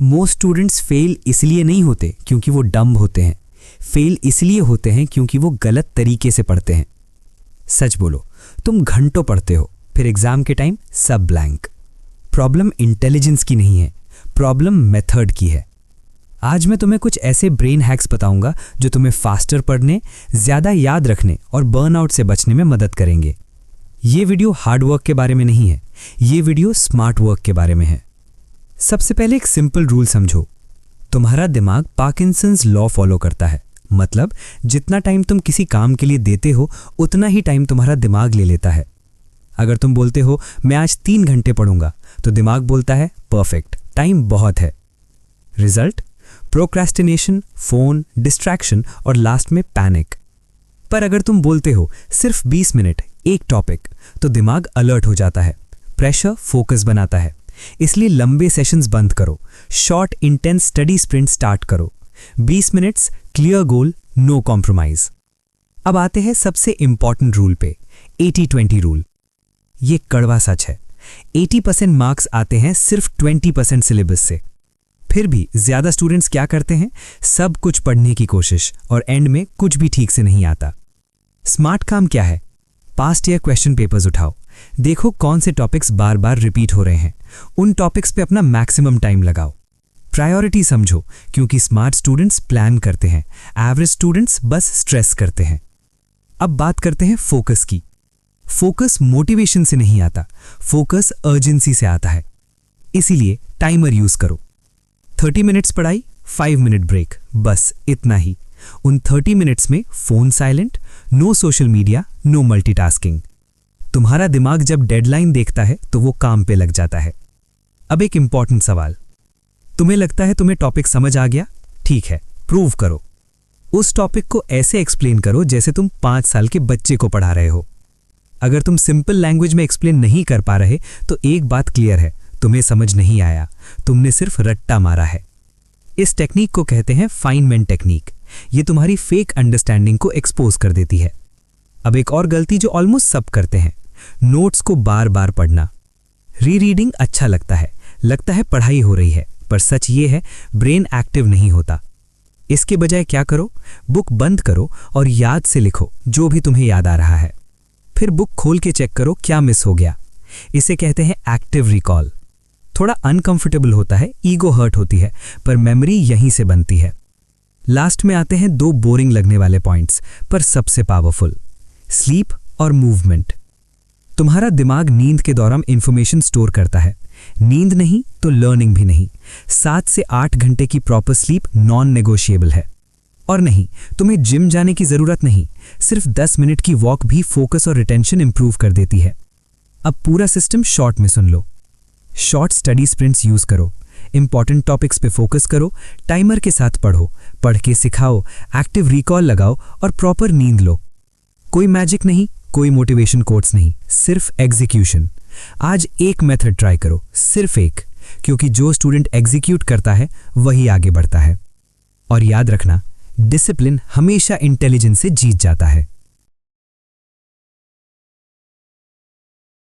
Most students fail इसलिए नहीं होते क्योंकि वो डम्ब होते हैं, फेल इसलिए होते हैं क्योंकि वो गलत तरीके से पढ़ते हैं। सच बोलो, तुम घंटों पढ़ते हो, फिर एग्जाम के टाइम सब ब्लैंक। प्रॉब्लम इंटेलिजेंस की नहीं है, प्रॉब्लम मेथड की है। आज मैं तुम्हें कुछ ऐसे ब्रेन हैक्स बताऊंगा जो तुम्हें फास्टर पढ़ने, ज्यादा याद रखने और बर्नआउट से बचने में मदद करेंगे। ये वीडियो हार्ड वर्क के बारे में नहीं है, ये वीडियो स्मार्ट वर्क के बारे में है। सबसे पहले एक सिंपल रूल समझो, तुम्हारा दिमाग पार्किंसंस लॉ फॉलो करता है। मतलब जितना टाइम तुम किसी काम के लिए देते हो उतना ही टाइम तुम्हारा दिमाग ले लेता है। अगर तुम बोलते हो मैं आज 3 घंटे पढ़ूंगा, तो दिमाग बोलता है परफेक्ट, टाइम बहुत है। रिजल्ट प्रोक्रेस्टिनेशन, फोन, डिस्ट्रैक्शन और लास्ट में पैनिक। पर अगर तुम बोलते हो सिर्फ 20 मिनट एक टॉपिक, तो दिमाग अलर्ट हो जाता है, प्रेशर फोकस बनाता है। इसलिए लंबे सेशंस बंद करो, short intense study sprint start करो। 20 minutes, clear goal, no compromise. अब आते हैं सबसे इंपॉर्टेंट रूल पे, 80-20 रूल। ये कड़वा सच है, 80% मार्क्स आते हैं सिर्फ 20% सिलेबस से। फिर भी ज्यादा स्टूडेंट्स क्या करते हैं, सब कुछ पढ़ने की कोशिश और एंड में कुछ भी ठीक से नहीं आता। स्मार्ट काम क्या है, पास्ट ईयर क्वेश्चन पेपर्स उठाओ, देखो कौन से टॉपिक्स बार बार रिपीट हो रहे हैं, उन टॉपिक्स पे अपना मैक्सिमम टाइम लगाओ। प्रायोरिटी समझो, क्योंकि स्मार्ट स्टूडेंट्स प्लान करते हैं, एवरेज स्टूडेंट्स बस स्ट्रेस करते हैं। अब बात करते हैं फोकस की। फोकस मोटिवेशन से नहीं आता, फोकस अर्जेंसी से आता है। इसीलिए टाइमर यूज करो। 30 मिनट्स पढ़ाई, 5 मिनट ब्रेक, बस इतना ही। उन 30 मिनट्स में phone silent, no social media, no multitasking. तुम्हारा दिमाग जब डेडलाइन देखता है तो वो काम पे लग जाता है। अब एक इंपॉर्टेंट सवाल, तुम्हें लगता है तुम्हें टॉपिक समझ आ गया? ठीक है, प्रूव करो। उस टॉपिक को ऐसे एक्सप्लेन करो जैसे तुम 5 साल के बच्चे को पढ़ा रहे हो। अगर तुम सिंपल लैंग्वेज में एक्सप्लेन नहीं कर पा रहे तो एक बात क्लियर है, तुम्हें समझ नहीं आया, तुमने सिर्फ रट्टा मारा है। इस टेक्निक को कहते हैं फाइनमेंट टेक्निक। ये तुम्हारी फेक अंडरस्टैंडिंग को एक्सपोज कर देती है। अब एक और गलती जो ऑलमोस्ट सब करते हैं, नोट्स को बार बार पढ़ना। रीरीडिंग अच्छा लगता है पढ़ाई हो रही है, पर सच ये है ब्रेन एक्टिव नहीं होता। इसके बजाय क्या करो, बुक बंद करो और याद से लिखो जो भी तुम्हें याद आ रहा है। फिर बुक खोल के चेक करो क्या मिस हो गया। इसे कहते हैं एक्टिव रिकॉल। थोड़ा अनकंफर्टेबल होता है, ईगो हर्ट होती है, पर मेमोरी यहीं से बनती है। लास्ट में आते हैं 2 बोरिंग लगने वाले पॉइंट्स, पर सबसे पावरफुल, स्लीप और मूवमेंट। तुम्हारा दिमाग नींद के दौरान इंफॉर्मेशन स्टोर करता है। नींद नहीं तो लर्निंग भी नहीं। 7 से 8 घंटे की प्रॉपर स्लीप नॉन नेगोशिएबल है। और नहीं, तुम्हें जिम जाने की जरूरत नहीं, सिर्फ 10 मिनट की वॉक भी फोकस और रिटेंशन इंप्रूव कर देती है। अब पूरा सिस्टम शॉर्ट में सुन लो। शॉर्ट स्टडी स्प्रिंट्स यूज करो, इंपॉर्टेंट टॉपिक्स पे फोकस करो, टाइमर के साथ पढ़ो, पढ़ के सिखाओ, एक्टिव रिकॉल लगाओ और प्रॉपर नींद लो। कोई मैजिक नहीं, कोई मोटिवेशन कोट्स नहीं, सिर्फ एग्जीक्यूशन। आज एक मेथड ट्राई करो, सिर्फ एक, क्योंकि जो स्टूडेंट एग्जीक्यूट करता है वही आगे बढ़ता है। और याद रखना, डिसिप्लिन हमेशा इंटेलिजेंस से जीत जाता है।